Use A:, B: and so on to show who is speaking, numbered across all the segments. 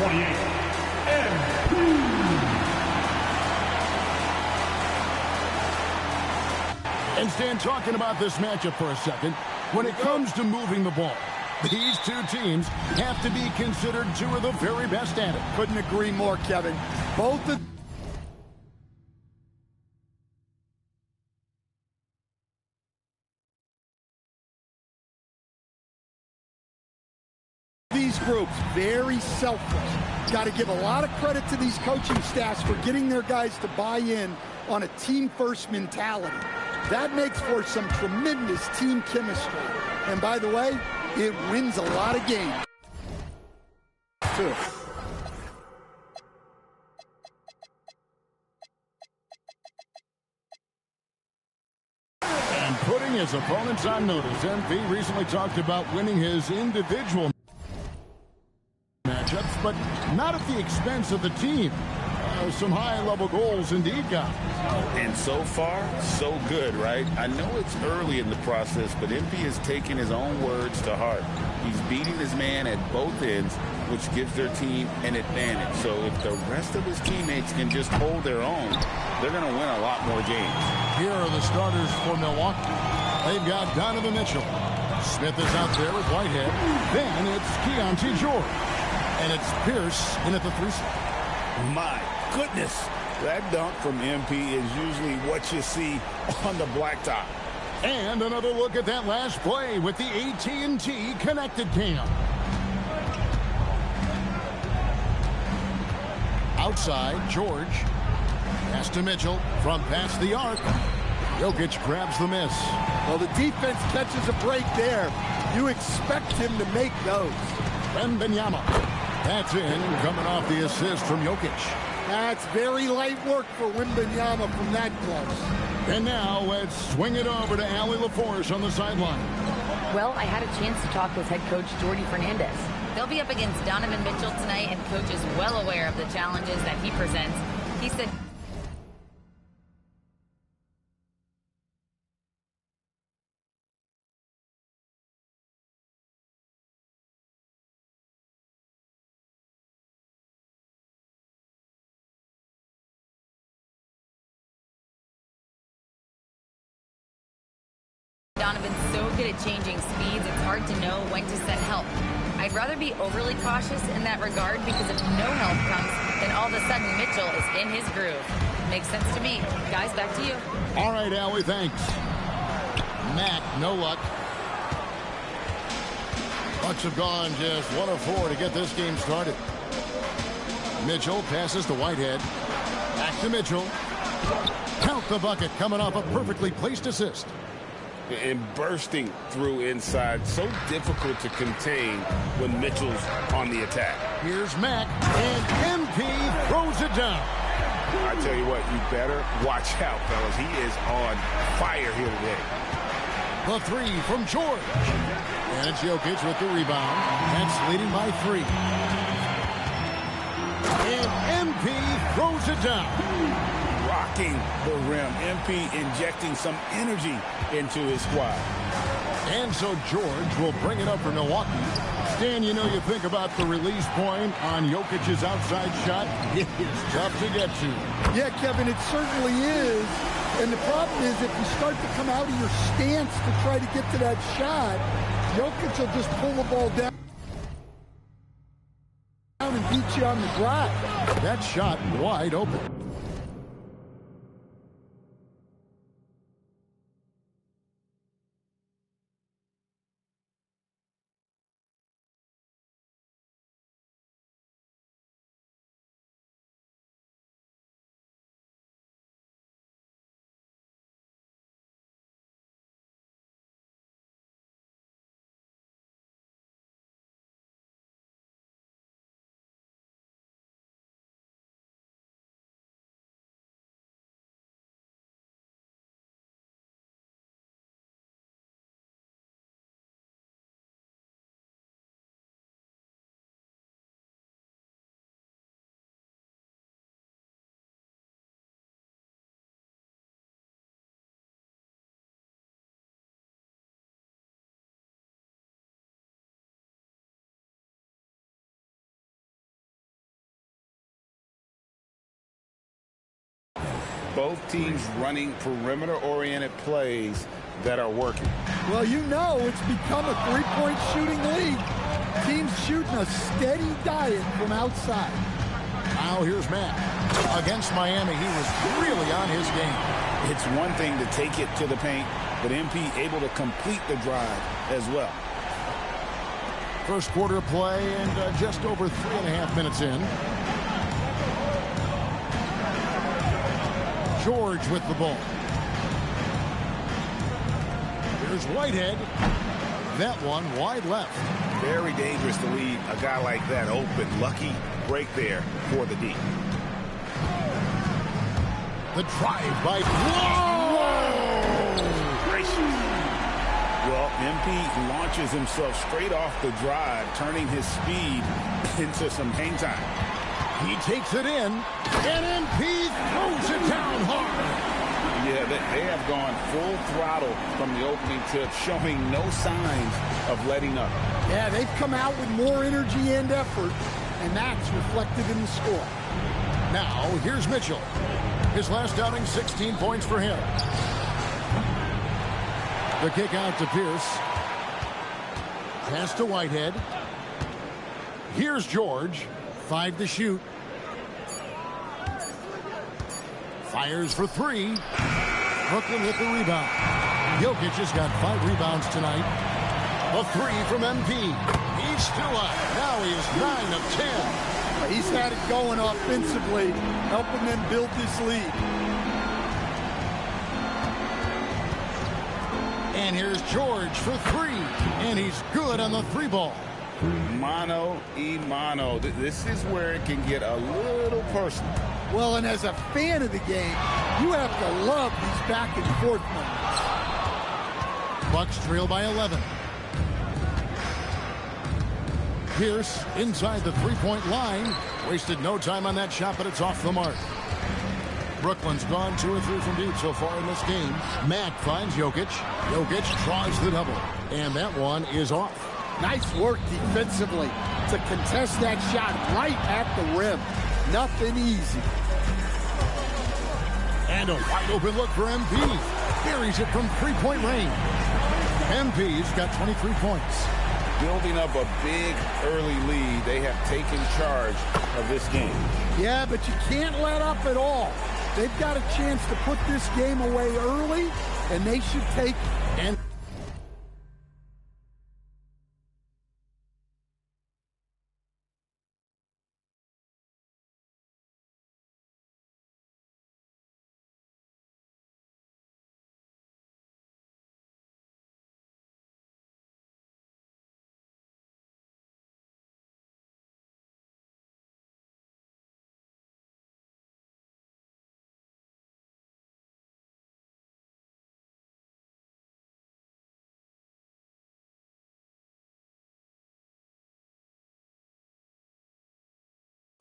A: 28, MP.
B: And Stan, talking about this matchup for a second, when it comes to moving the ball, these two teams have to be considered two of the very best at it.
C: Couldn't agree more, Kevin. Both of these groups, very selfless. Got to give a lot of credit to these coaching staffs for getting their guys to buy in on a team-first mentality. That makes for some tremendous team chemistry. And by the way, it wins a lot of games, too.
B: And putting his opponents on notice, MP recently talked about winning his individual matchups, but not at the expense of the team. Some high-level goals indeed, guys.
D: And so far, so good, right? I know it's early in the process, but MP has taken his own words to heart. He's beating his man at both ends, which gives their team an advantage. So if the rest of his teammates can just hold their own, they're going to win a lot more games.
B: Here are the starters for Milwaukee. They've got Donovan Mitchell. Smith is out there with Whitehead. Then it's Keontae George. And it's Pierce in at the 3 slot.
E: My goodness, that dunk from MP is usually what you see on the blacktop.
B: And another look at that last play with the AT&T connected cam. Outside, George. Pass to Mitchell from past the arc. Jokic grabs the miss.
C: Well, the defense catches a break there. You expect him to make those.
B: Wembanyama. That's in, coming off the assist from Jokic.
C: That's very light work for Wembanyama from that close.
B: And now let's swing it over to Allie LaForce on the sideline.
F: Well, I had a chance to talk with head coach Jordy Fernandez.
G: They'll be up against Donovan Mitchell tonight, and coach is well aware of the challenges that he presents. He said Donovan's so good at changing speeds, it's hard to know when to send help. I'd rather be overly cautious in that regard, because if no help comes, then all of a sudden Mitchell is in his groove. Makes sense to me. Guys, back to you.
B: All right, Allie, thanks. Matt, no luck. Bucks have gone just 1 of 4 to get this game started. Mitchell passes to Whitehead. Back to Mitchell. Count the bucket, coming off a perfectly placed assist.
E: And bursting through inside, so difficult to contain when Mitchell's on the attack.
B: Here's Mack, and MP throws it down.
E: I tell you what, you better watch out, fellas. He is on fire here today.
B: The 3 from George. And it's Jokic with the rebound. That's leading by 3. And MP throws it down.
E: Rocking the rim. MP injecting some energy into his squad.
B: And so George will bring it up for Milwaukee. Stan, you know, you think about the release point on Jokic's outside shot. It is tough to get to.
C: Yeah, Kevin, it certainly is. And the problem is, if you start to come out of your stance to try to get to that shot, Jokic will just pull the ball down and beat you on the drive.
B: That shot wide open.
D: Both teams running perimeter-oriented plays that are working.
C: Well, you know it's become a three-point shooting league. Teams shooting a steady diet from outside.
B: Now here's Matt. Against Miami, he was really on his game.
D: It's one thing to take it to the paint, but MP able to complete the drive as well.
B: First quarter of play and just over 3.5 minutes in. George with the ball. Here's Whitehead. That one wide left.
D: Very dangerous to leave a guy like that open. Lucky break there for the D.
B: The drive by...
D: Whoa! Gracious. Well, MP launches himself straight off the drive, turning his speed into some hang time.
B: He takes it in, and MP throws it down hard.
D: Yeah, they have gone full throttle from the opening tip, showing no signs of letting up.
C: Yeah, they've come out with more energy and effort, and that's reflected in the score.
B: Now, here's Mitchell. His last outing, 16 points for him. The kick out to Pierce. Pass to Whitehead. Here's George. 5 to shoot. Fires for 3. Brooklyn with the rebound. Jokic has got 5 rebounds tonight. A 3 from MP. He's still up. Now he is 9 of 10.
C: He's had it going offensively, helping them build this lead.
B: And here's George for 3. And he's good on the 3 ball.
D: Mano y mano. This is where it can get a little personal.
C: Well, and as a fan of the game, you have to love these back and forth moments.
B: Bucks trail by 11. Pierce inside the three-point line. Wasted no time on that shot, but it's off the mark. Brooklyn's gone 2 or 3 from deep so far in this game. Matt finds Jokic. Jokic tries the double. And that one is off.
C: Nice work defensively to contest that shot right at the rim. Nothing easy.
B: And a wide open look for MP. Buries it from three-point range. MP's got 23 points.
D: Building up a big early lead. They have taken charge of this game.
C: Yeah, but you can't let up at all. They've got a chance to put this game away early, and they should take it.
B: And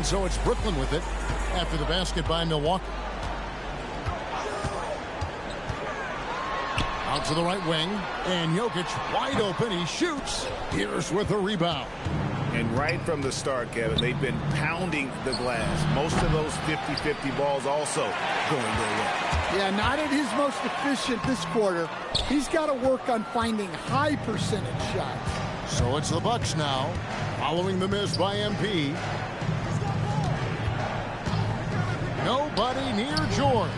B: so it's Brooklyn with it after the basket by Milwaukee. Out to the right wing, and Jokic wide open. He shoots. Pierce with a rebound.
D: And right from the start, Kevin, they've been pounding the glass. Most of those 50-50 balls also going their way.
C: Yeah, not at his most efficient this quarter. He's got to work on finding high percentage shots.
B: So it's the Bucks now, following the miss by MP. Nobody near George.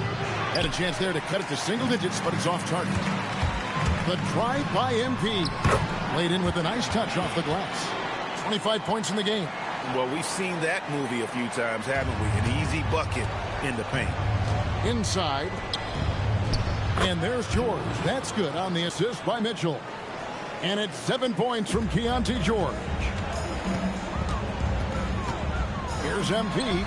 B: Had a chance there to cut it to single digits, but it's off target. The drive by MP. Laid in with a nice touch off the glass. 25 points in the game.
D: Well, we've seen that movie a few times, haven't we? An easy bucket in the paint.
B: Inside. And there's George. That's good on the assist by Mitchell. And it's 7 points from Keontae George. Here's MP.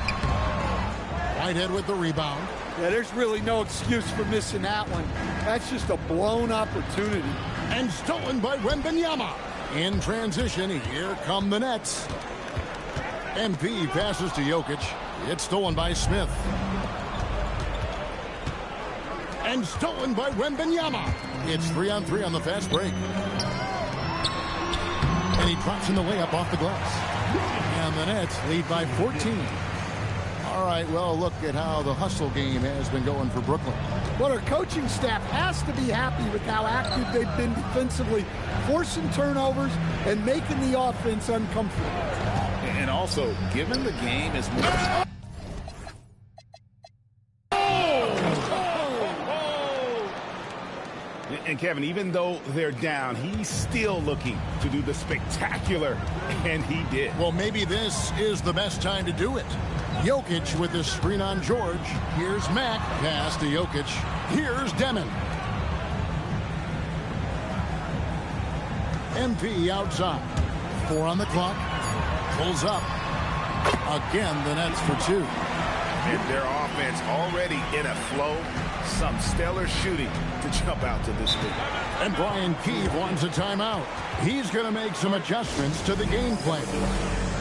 B: Whitehead with the rebound.
C: Yeah, there's really no excuse for missing that one. That's just a blown opportunity.
B: And stolen by Wembanyama. In transition, here come the Nets. MP passes to Jokic. It's stolen by Smith. And stolen by Wembanyama. It's 3-on-3 on the fast break. And he drops in the layup off the glass. And the Nets lead by 14. All right, well, look at how the hustle game has been going for Brooklyn.
C: Well, our coaching staff has to be happy with how active they've been defensively, forcing turnovers and making the offense uncomfortable.
D: And also, given the game is more...
E: And Kevin, even though they're down, he's still looking to do the spectacular, and he did.
B: Well, maybe this is the best time to do it. Jokic with the screen on George. Here's Mack. Pass to Jokic. Here's Demon. MP outside. 4 on the clock. Pulls up. Again, the Nets for 2.
E: And their offense already in a flow. Some stellar shooting to jump out to this lead.
B: And Brian Keefe wants a timeout. He's going to make some adjustments to the game plan.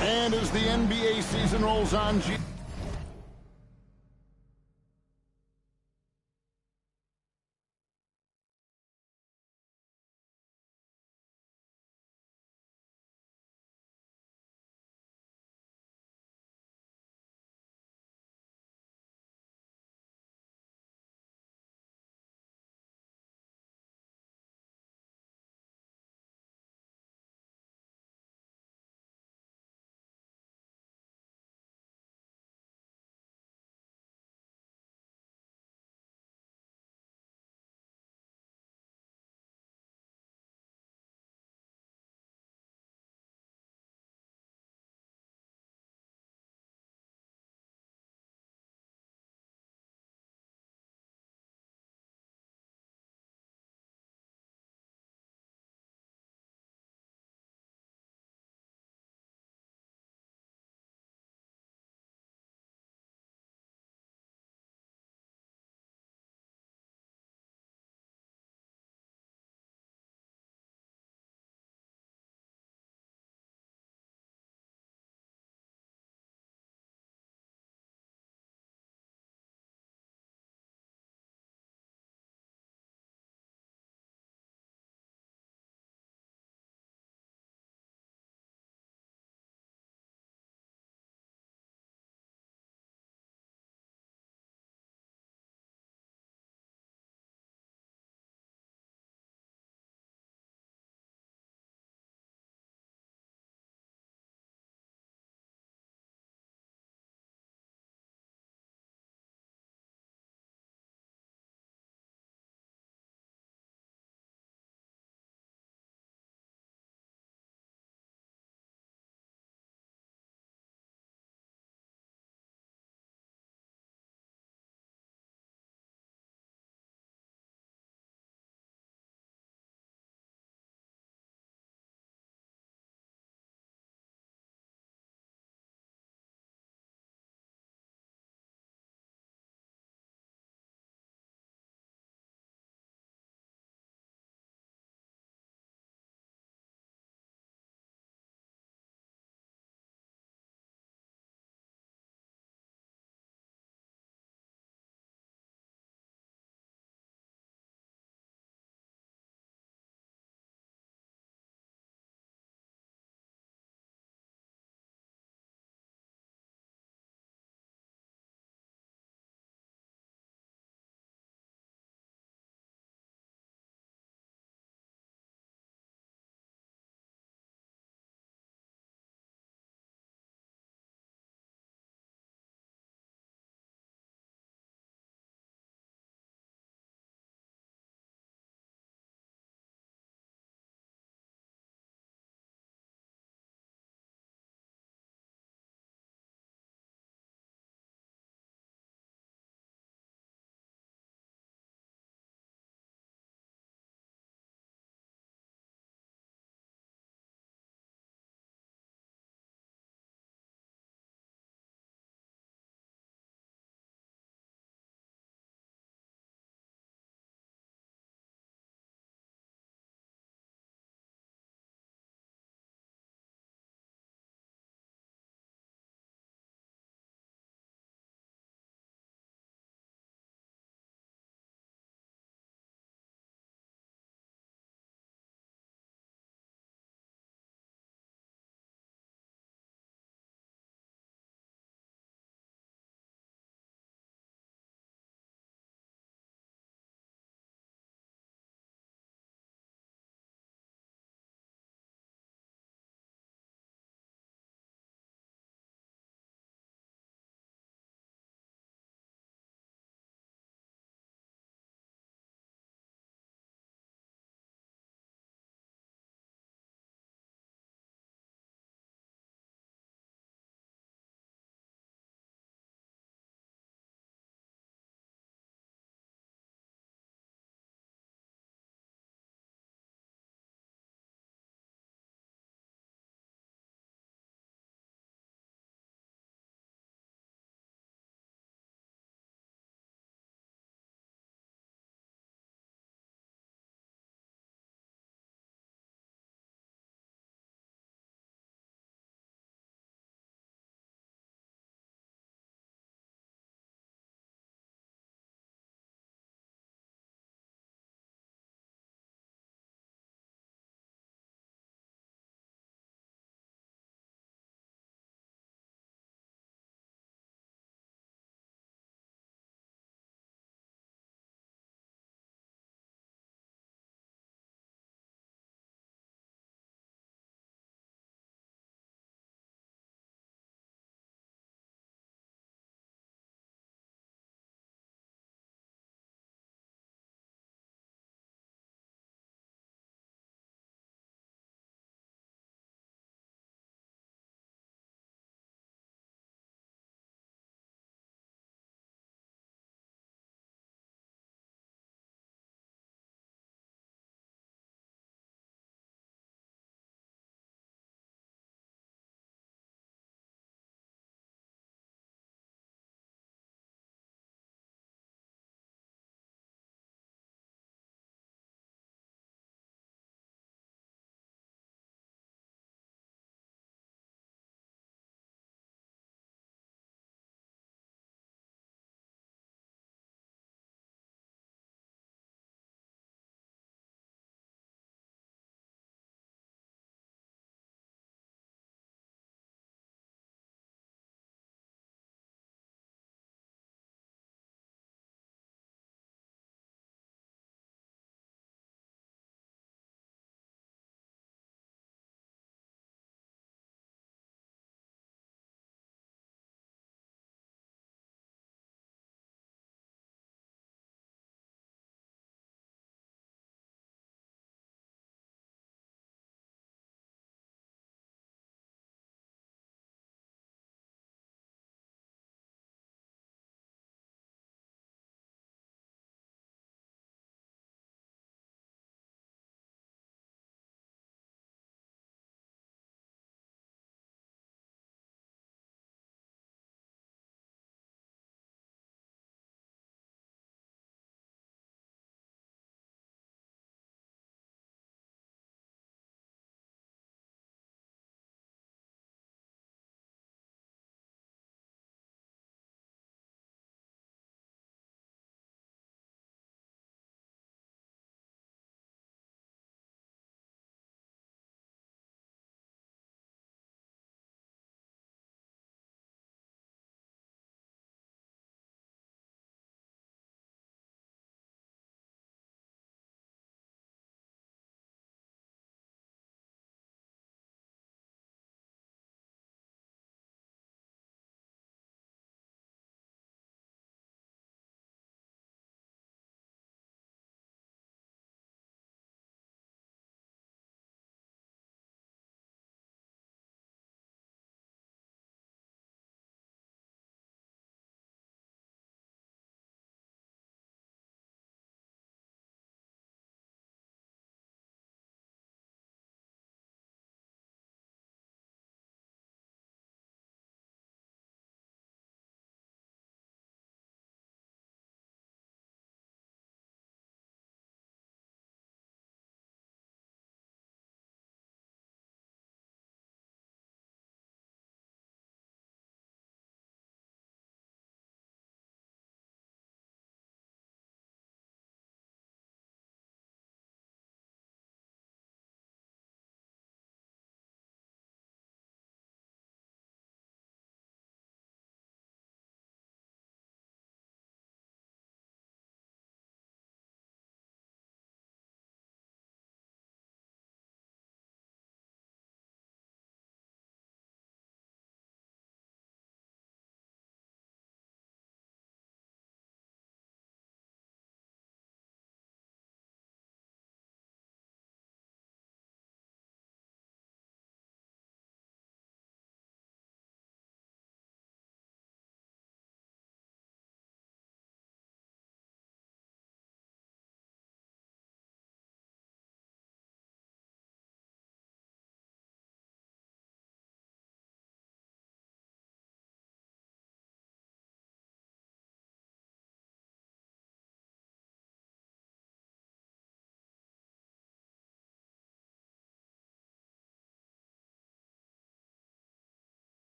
B: And as the NBA season rolls on,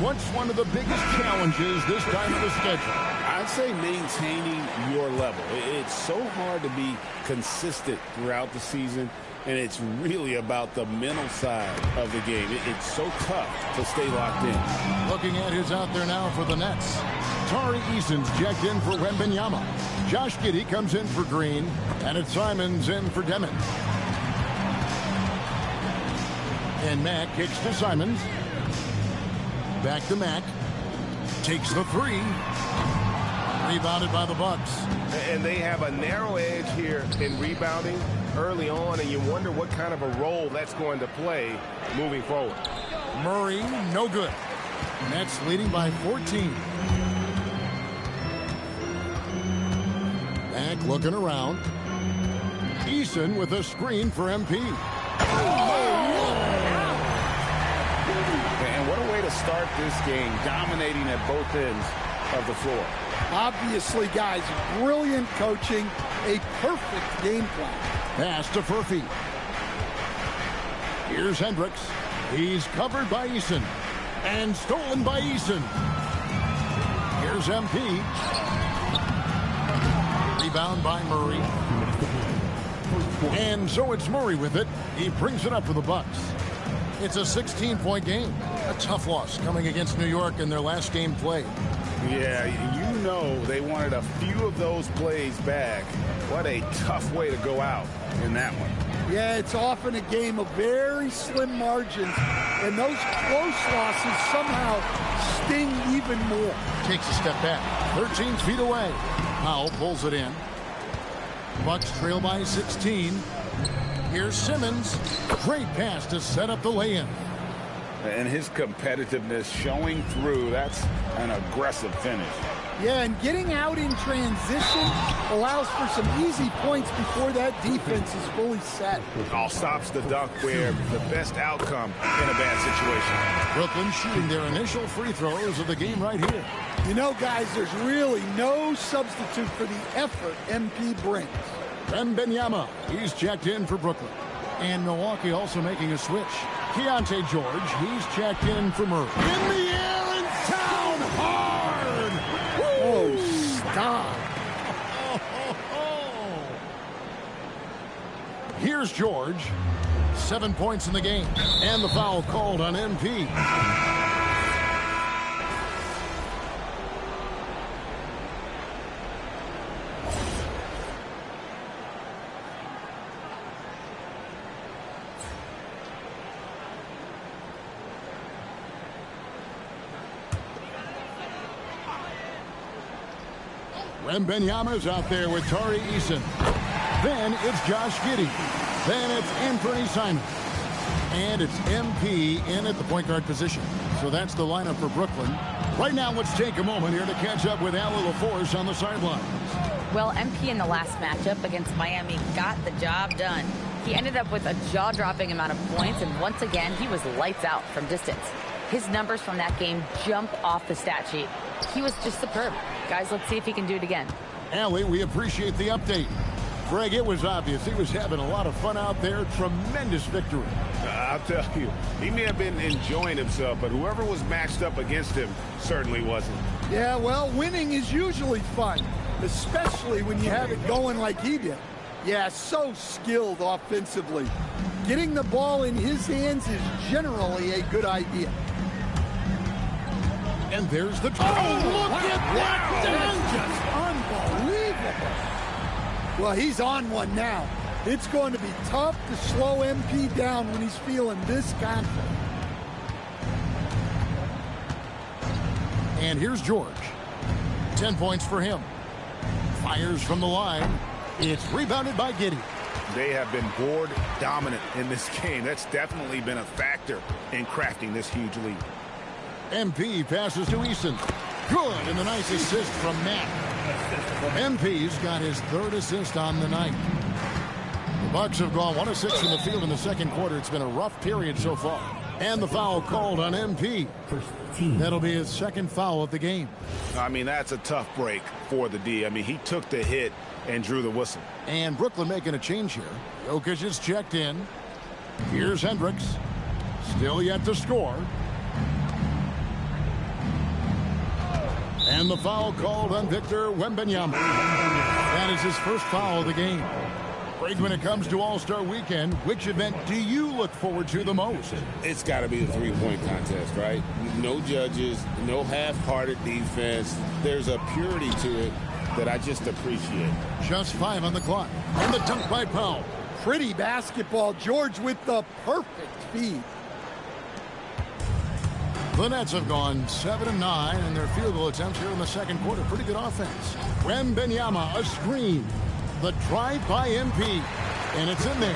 B: what's one of the biggest challenges this time of the schedule?
E: I'd say maintaining your level. It's so hard to be consistent throughout the season, and it's really about the mental side of the game. It's so tough to stay locked in.
B: Looking at who's out there now for the Nets. Tari Eason's checked in for Wembanyama. Josh Giddey comes in for Green, and it's Simons in for Demon. And Mack kicks to Simons. Back to Mack. Takes the three. Rebounded by the Bucks.
H: And they have a narrow edge here in rebounding early on, and you wonder what kind of a role that's going to play moving forward.
B: Murray, no good. Nets leading by 14. Mack looking around. Eason with a screen for MP.
D: And what a way to start this game, dominating at both ends of the floor.
C: Obviously, guys, brilliant coaching, a perfect game plan.
B: Pass to Furphy. Here's Hendricks. He's covered by Eason. And stolen by Eason. Here's MP. Rebound by Murray. And so it's Murray with it. He brings it up for the Bucks. It's a 16-point game. A tough loss coming against New York in their last game played.
D: Yeah, you know they wanted a few of those plays back. What a tough way to go out in that one.
C: Yeah, it's often a game of very slim margins, and those close losses somehow sting even more.
B: Takes a step back. 13 feet away. Powell pulls it in. Bucks trail by 16. Here's Simmons. Great pass to set up the lay-in.
D: And his competitiveness showing through. That's an aggressive finish.
C: Yeah, and getting out in transition allows for some easy points before that defense is fully set.
D: All stops the dunk where the best outcome in a bad situation.
B: Brooklyn shooting their initial free throws of the game right here.
C: You know, guys, there's really no substitute for the effort MP brings.
B: Wembanyama, he's checked in for Brooklyn. And Milwaukee also making a switch. Keontae George, he's checked in for Murray. In the air and down hard!
C: Oh, stop.
B: Here's George. 7 points in the game. And the foul called on MP. Wembanyama's out there with Tari Eason. Then it's Josh Giddey. Then it's Anthony Simons. And it's MP in at the point guard position. So that's the lineup for Brooklyn. Right now, let's take a moment here to catch up with Allie LaForce on the sidelines.
F: Well, MP in the last matchup against Miami got the job done. He ended up with a jaw-dropping amount of points, and once again, he was lights out from distance. His numbers from that game jump off the stat sheet. He was just superb. Guys, let's see if he can do it again.
B: Allie, we appreciate the update. Greg, it was obvious. He was having a lot of fun out there. Tremendous victory.
E: I'll tell you, he may have been enjoying himself, but whoever was matched up against him certainly wasn't.
C: Yeah, well, winning is usually fun, especially when you have it going like he did. Yeah, so skilled offensively. Getting the ball in his hands is generally a good idea.
B: And there's the...
C: Oh, look at that! Just unbelievable. Well, he's on one now. It's going to be tough to slow MP down when he's feeling this confident.
B: And here's George. 10 points for him. Fires from the line. It's rebounded by Giddey.
D: They have been board dominant in this game. That's definitely been a factor in crafting this huge lead.
B: MP passes to Eason. Good, and the nice assist from Matt. MP's got his third assist on the night. The Bucks have gone 1 of 6 from the field in the second quarter. It's been a rough period so far. And the foul called on MP. That'll be his second foul of the game.
D: I mean, that's a tough break for the D. I mean, he took the hit and drew the whistle.
B: And Brooklyn making a change here. Jokic is checked in. Here's Hendricks. Still yet to score. And the foul called on Victor Wembanyama. That is his first foul of the game. Greg, when it comes to All-Star Weekend, which event do you look forward to the most?
E: It's got to be the three-point contest, right? No judges, no half-hearted defense. There's a purity to it that I just appreciate.
B: Just 5 on the clock. And the dunk by Powell.
C: Pretty basketball. George with the perfect feed.
B: The Nets have gone 7 of 9 in their field goal attempts here in the second quarter. Pretty good offense. Wembanyama, a screen. The drive by MP. And it's in there.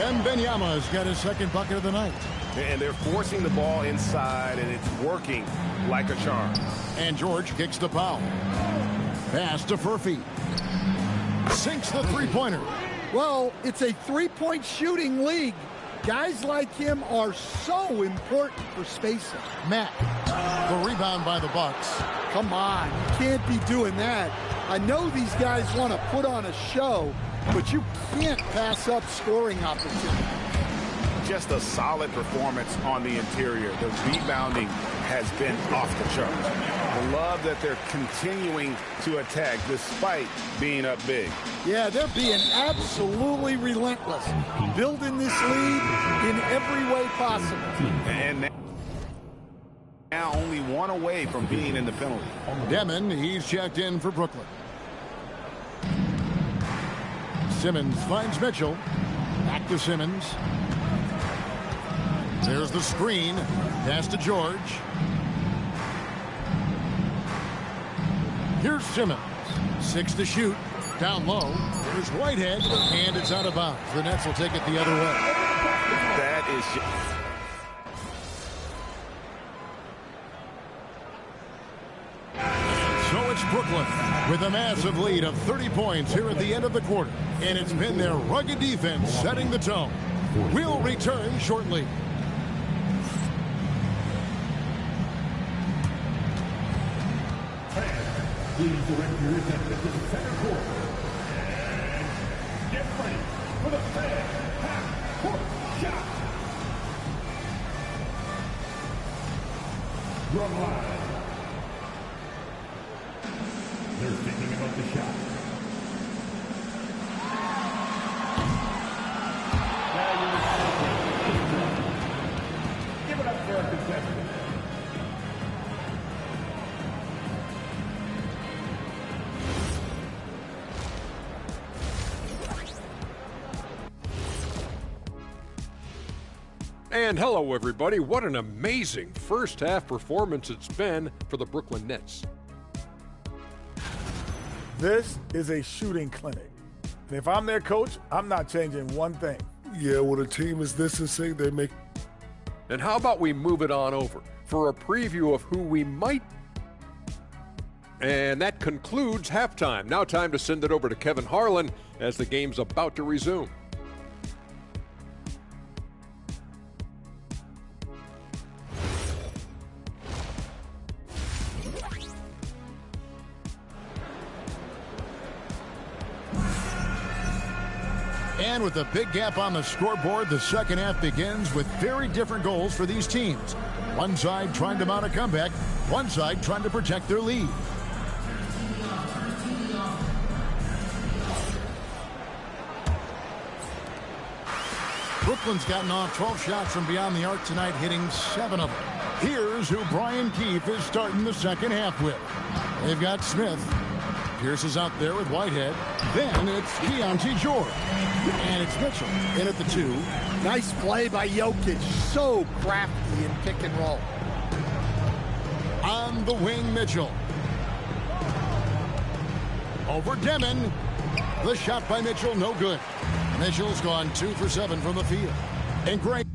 B: Wembanyama has got his second bucket of the night.
H: And they're forcing the ball inside, and it's working like a charm.
B: And George kicks the foul. Pass to Furphy. Sinks the three-pointer.
C: Well, it's a three-point shooting league. Guys like him are so important for spacing.
B: Matt, the rebound by the Bucks.
C: Come on, you can't be doing that. I know these guys want to put on a show, but you can't pass up scoring opportunity.
D: Just a solid performance on the interior. The rebounding has been off the charts.
H: I love that they're continuing to attack despite being up big.
C: Yeah, they're being absolutely relentless, building this lead in every way possible.
D: And now only one away from being in the penalty.
B: Demon, he's checked in for Brooklyn. Simmons finds Mitchell. Back to Simmons. There's the screen. Pass to George. Here's Simmons. 6 to shoot. Down low. There's Whitehead. And it's out of bounds. The Nets will take it the other way.
D: That is...
B: So it's Brooklyn with a massive lead of 30 points here at the end of the quarter. And it's been their rugged defense setting the tone. We'll return shortly.
A: Please direct your attention to the center court. And get ready for the fan half-court shot. Run line. They're thinking about the shot. Give it up for our contestant.
I: And hello, everybody. What an amazing first half performance it's been for the Brooklyn Nets.
J: This is a shooting clinic. And if I'm their coach, I'm not changing one thing.
K: Yeah, when a team is this insane, they make...
I: And how about we move it on over for a preview of who we might... And that concludes halftime. Now time to send it over to Kevin Harlan as the game's about to resume.
B: And with a big gap on the scoreboard, the second half begins with very different goals for these teams. One side trying to mount a comeback, one side trying to protect their lead. Brooklyn's gotten off 12 shots from beyond the arc tonight, hitting 7 of them. Here's who Brian Keefe is starting the second half with. They've got Smith. Pierce is out there with Whitehead. Then it's Keontae George. And it's Mitchell in at the 2.
C: Nice play by Jokic. So crafty in pick and roll.
B: On the wing, Mitchell. Over Demon. The shot by Mitchell, no good. Mitchell's gone 2 for 7 from the field. And Greg.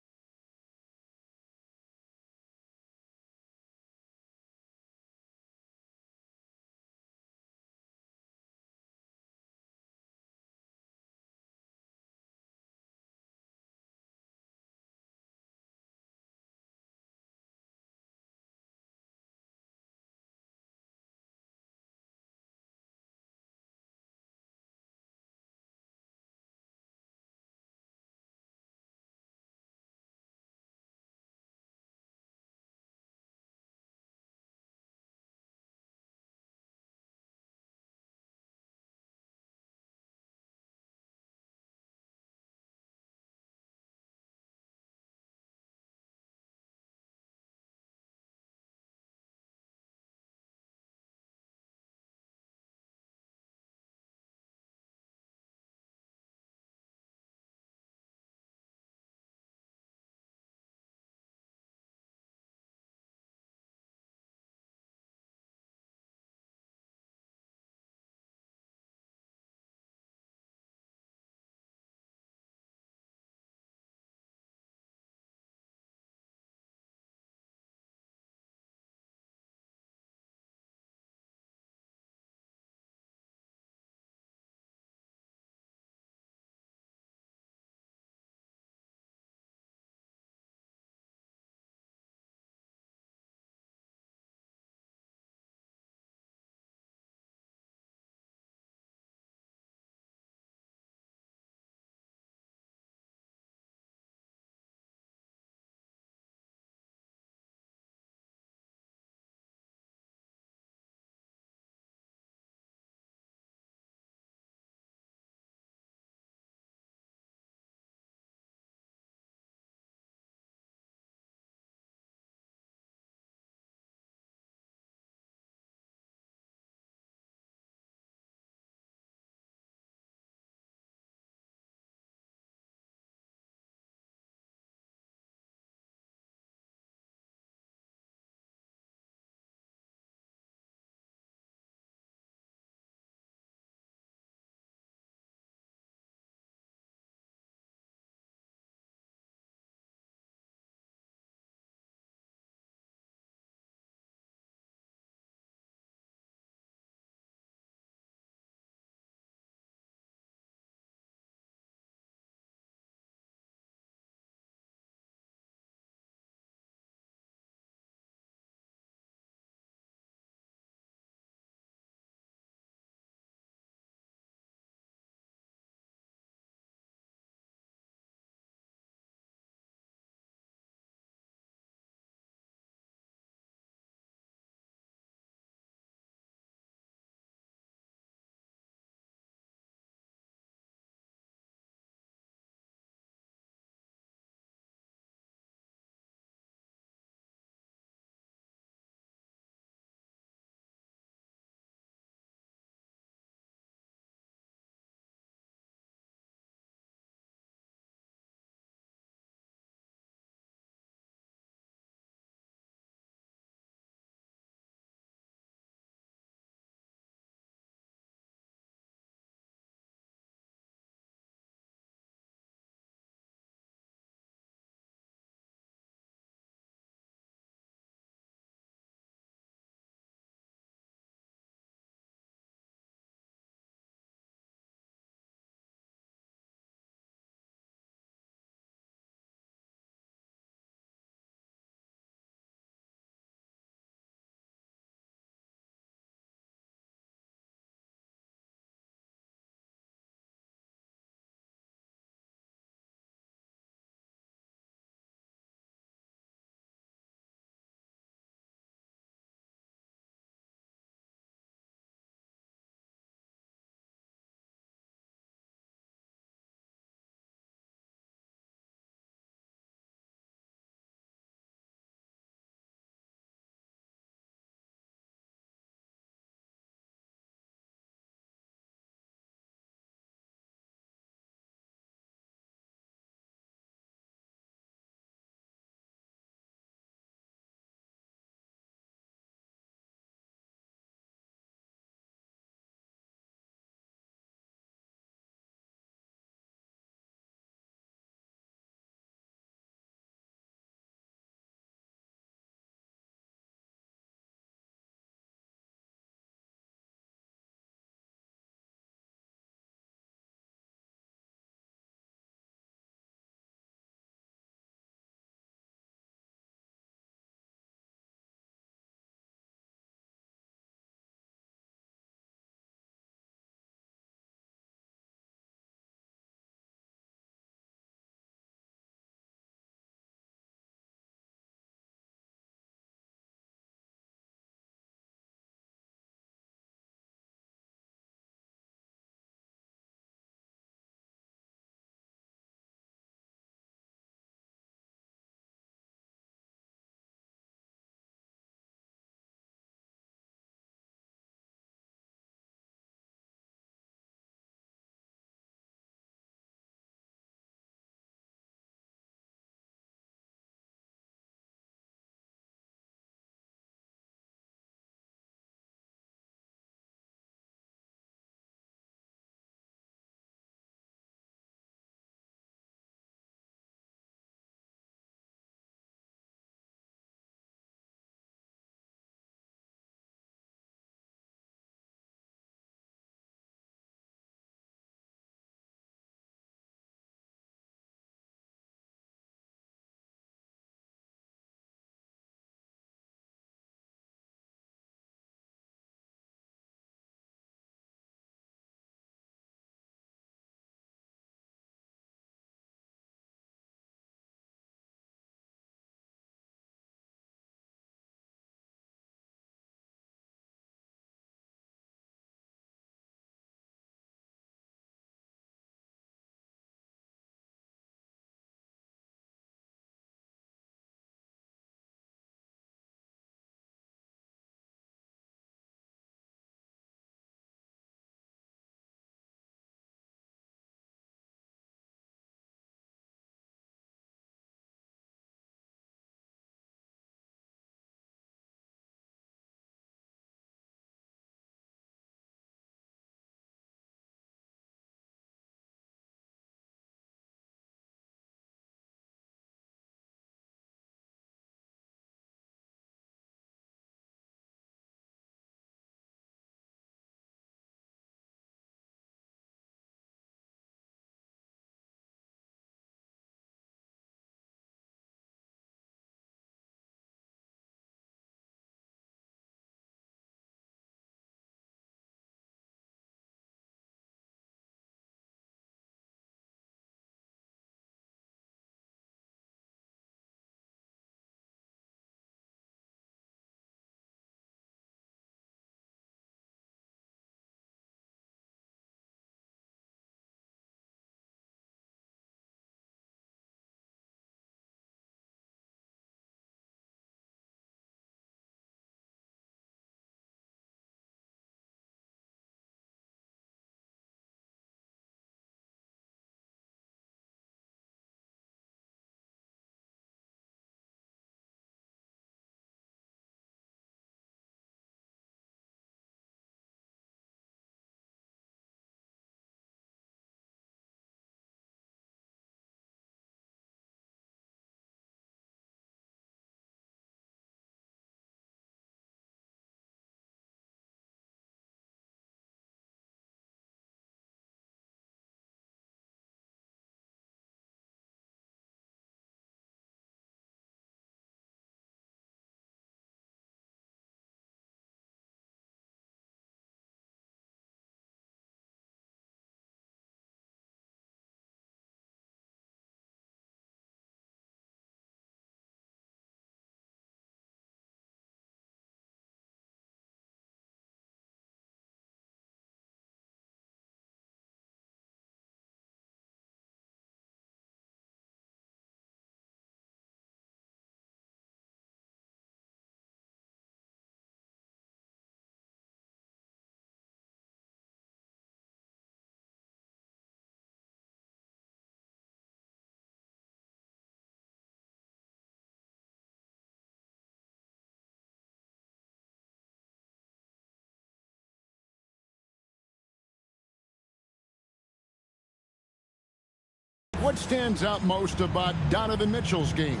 B: What stands out most about Donovan Mitchell's game?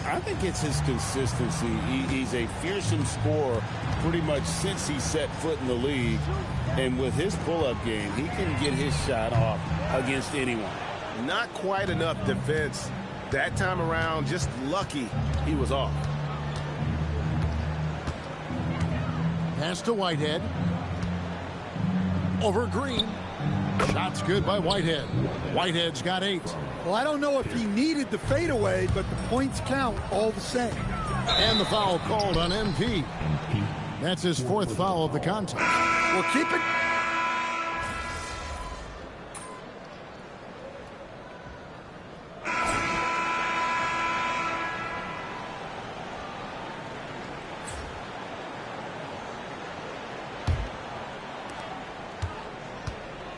E: I think it's his consistency. He's a fearsome scorer pretty much since he set foot in the league. And with his pull-up game, he can get his shot off against anyone.
H: Not quite enough defense that time around. Just lucky he was off.
B: Pass to Whitehead. Over Green. Shot's good by Whitehead. Whitehead's got 8.
C: Well, I don't know if he needed the fadeaway, but the points count all the same.
B: And the foul called on MP. That's his 4th foul of the contest.
C: We'll keep it.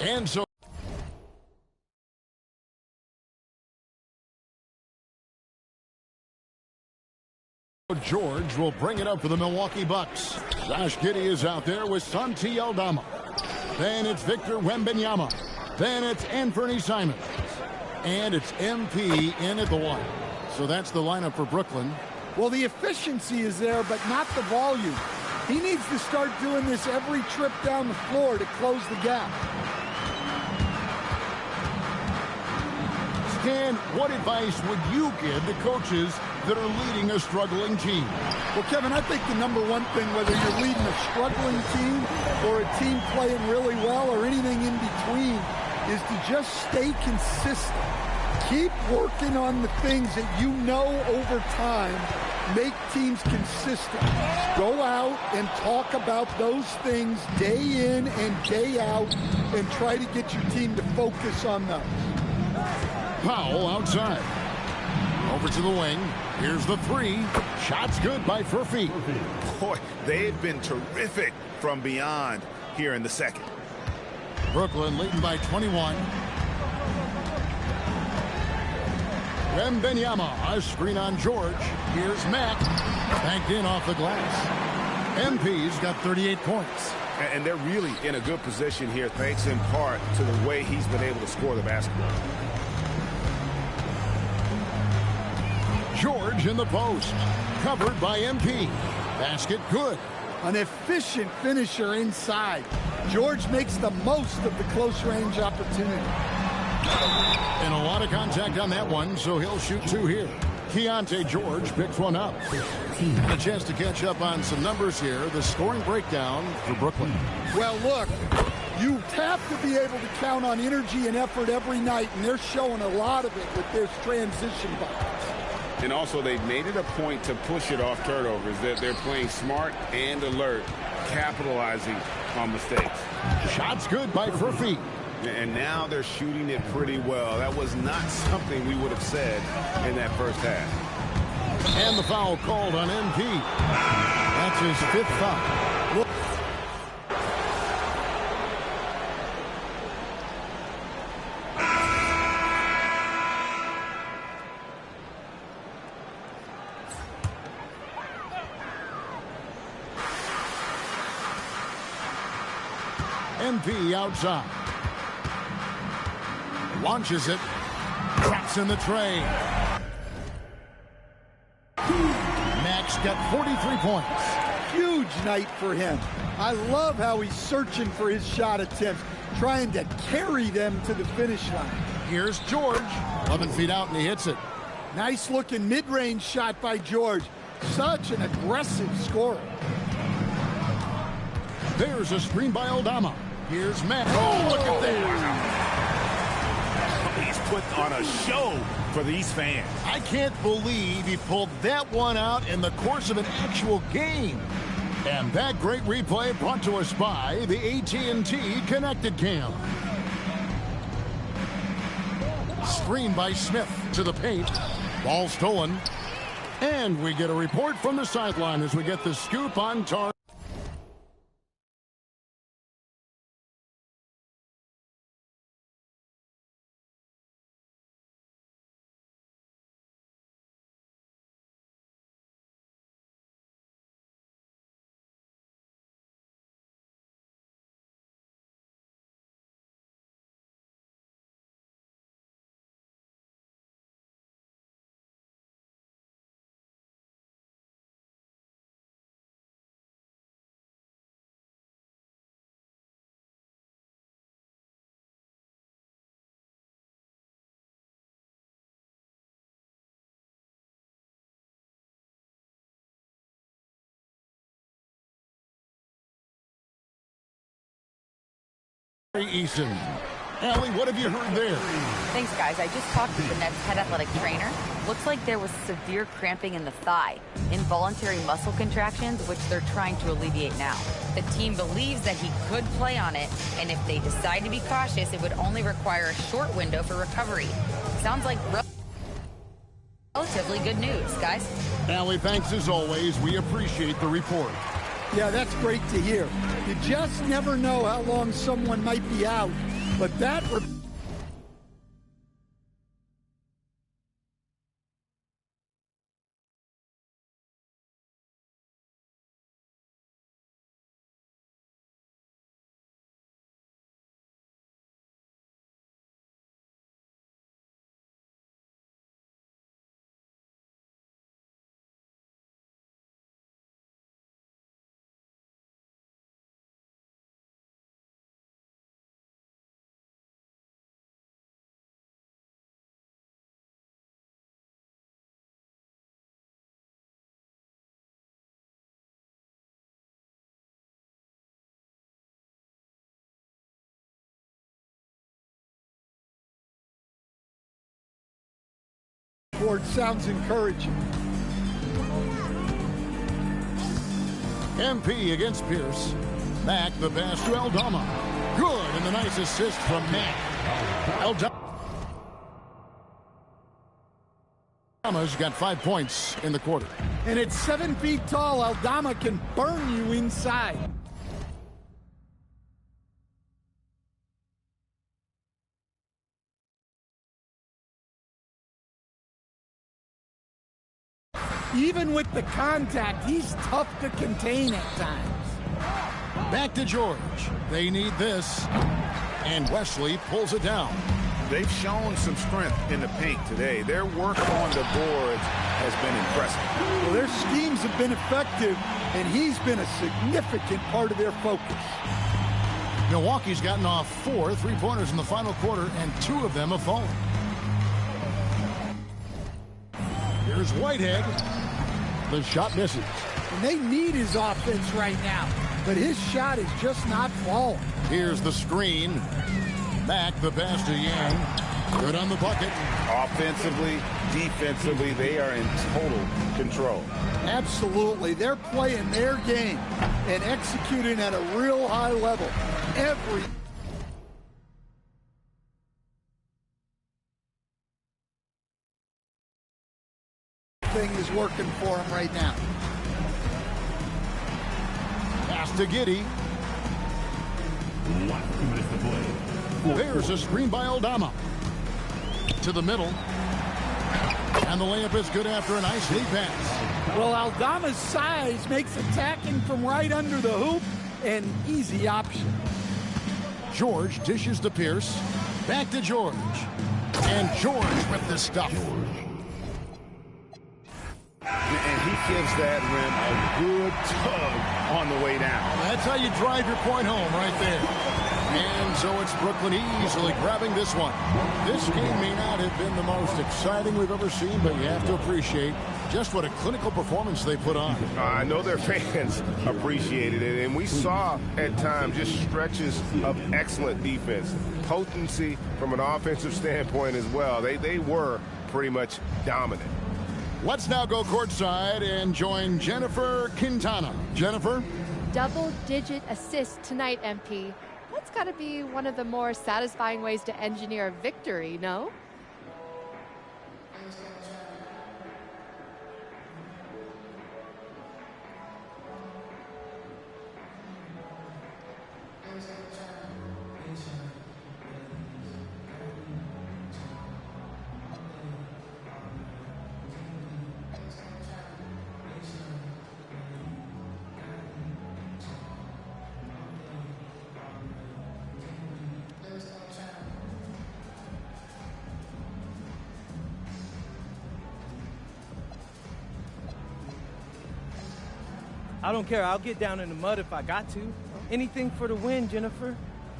B: And so George will bring it up for the Milwaukee Bucks. Josh Giddey is out there with Santi Aldama. Then it's Victor Wembanyama. Then it's Anthony Simons. And it's MP in at the 1. So that's the lineup for Brooklyn.
C: Well, the efficiency is there, but not the volume. He needs to start doing this every trip down the floor to close the gap.
B: Stan, what advice would you give to coaches that are leading a struggling team?
C: Well, Kevin, I think the number one thing, whether you're leading a struggling team or a team playing really well or anything in between, is to just stay consistent. Keep working on the things that you know over time make teams consistent. Go out and talk about those things day in and day out and try to get your team to focus on those.
B: Powell outside. Over to the wing. Here's the 3. Shot's good by Furphy.
L: Boy, they've been terrific from beyond here in the second.
B: Brooklyn leading by 21. Wembanyama, a screen on George. Here's Mack. Banked in off the glass. MP's got 38 points.
H: And they're really in a good position here, thanks in part to the way he's been able to score the basketball.
B: George in the post. Covered by MP. Basket good.
C: An efficient finisher inside. George makes the most of the close range opportunity.
B: And a lot of contact on that one, so he'll shoot 2 here. Keontae George picks one up. And a chance to catch up on some numbers here. The scoring breakdown for Brooklyn.
C: Well, look, you have to be able to count on energy and effort every night, and they're showing a lot of it with their transition buckets.
E: And also, they've made it a point to push it off turnovers. That they're playing smart and alert, capitalizing on mistakes.
B: Shot's good by Furphy.
H: And now they're shooting it pretty well. That was not something we would have said in that first half.
B: And the foul called on MP. That's his 5th foul. MP outside. Launches it. Drops in the tray. Max got 43 points.
C: Huge night for him. I love how he's searching for his shot attempts, trying to carry them to the finish line.
B: Here's George. 11 feet out, and he hits it.
C: Nice looking mid-range shot by George. Such an aggressive scorer.
B: There's a screen by Aldama. Here's Matt. Oh, look at that.
L: He's put on a show for these fans.
B: I can't believe he pulled that one out in the course of an actual game. And that great replay brought to us by the AT&T Connected Cam. Screen by Smith to the paint. Ball stolen. And we get a report from the sideline as we get the scoop on target. Eason. Allie, what have you heard there?
F: Thanks, guys. I just talked to the Nets head athletic trainer. Looks like there was severe cramping in the thigh, involuntary muscle contractions, which they're trying to alleviate now. The team believes that he could play on it, and if they decide to be cautious, it would only require a short window for recovery. Sounds like relatively good news, guys.
B: Allie, thanks as always. We appreciate the report.
C: Yeah, that's great to hear. You just never know how long someone might be out, but that board sounds encouraging.
B: MP against Pierce. Back the pass to Aldama. Good, and the nice assist from Matt. Aldama's got 5 points in the quarter.
C: And at 7 feet tall, Aldama can burn you inside. Even with the contact, he's tough to contain at times.
B: Back to George. They need this. And Wesley pulls it down.
L: They've shown some strength in the paint today. Their work on the boards has been impressive.
C: Well, their schemes have been effective, and he's been a significant part of their focus.
B: Milwaukee's gotten off 4 3-pointers in the final quarter, and 2 of them have fallen. Here's Whitehead. The shot misses.
C: And they need his offense right now, but his shot is just not falling.
B: Here's the screen. Back the pass to Yang. Good on the bucket.
D: Offensively, defensively, they are in total control.
C: Absolutely. They're playing their game and executing at a real high level. Everything is working for him right now.
B: Pass to Giddey. There's a screen by Aldama. To the middle. And the layup is good after a nice lead pass.
C: Well, Aldama's size makes attacking from right under the hoop an easy option.
B: George dishes to Pierce. Back to George. And George with the stuff.
D: And he gives that rim a good tug on the way down.
B: That's how you drive your point home right there. And so it's Brooklyn easily grabbing this one. This game may not have been the most exciting we've ever seen, but you have to appreciate just what a clinical performance they put on.
H: I know their fans appreciated it, and we saw at times just stretches of excellent defense. Potency from an offensive standpoint as well. They were pretty much dominant.
B: Let's now go courtside and join Jennifer Quintana. Jennifer?
M: Double-digit assists tonight, MP. That's got to be one of the more satisfying ways to engineer a victory, no?
N: I don't care. I'll get down in the mud if I got to. Anything for the win, Jennifer.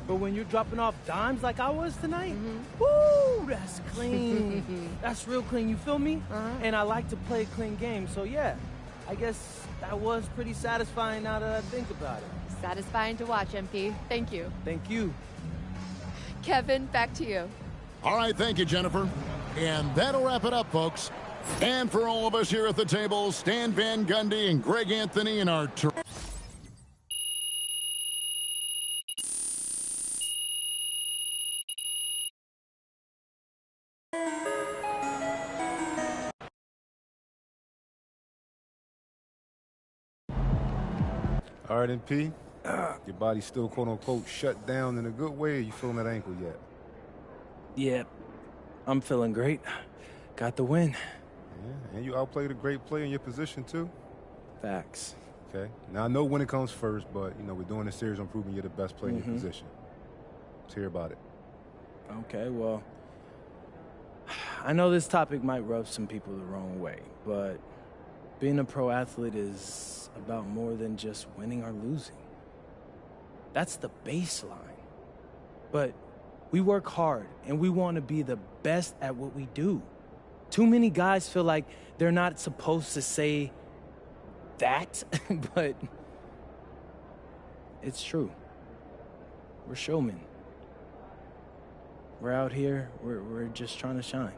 N: But when you're dropping off dimes like I was tonight, woo, that's clean. That's real clean, you feel me? And I like to play a clean game, so yeah. I guess that was pretty satisfying now that I think about it.
M: Satisfying to watch, MP. Thank you.
N: Thank you.
M: Kevin, back to you.
B: All right, thank you, Jennifer. And that'll wrap it up, folks. And for all of us here at the table, Stan Van Gundy and Greg Anthony and our...
O: All right, MP. Your body's still, quote-unquote, shut down in a good way, or you feeling that ankle yet?
N: Yeah, I'm feeling great. Got the win.
O: Yeah, and you outplayed a great player in your position, too.
N: Facts.
O: Okay. Now, I know winning comes first, but, you know, we're doing this series on proving you're the best player in your position. Let's hear about it.
N: Okay, well, I know this topic might rub some people the wrong way, but being a pro athlete is about more than just winning or losing. That's the baseline. But we work hard, and we want to be the best at what we do. Too many guys feel like they're not supposed to say that, but it's true. We're showmen. We're out here, we're just trying to shine.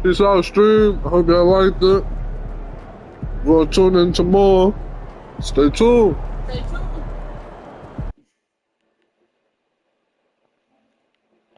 P: Peace out, stream. I hope y'all liked it. We'll tune in tomorrow. Stay tuned.
G: Stay tuned.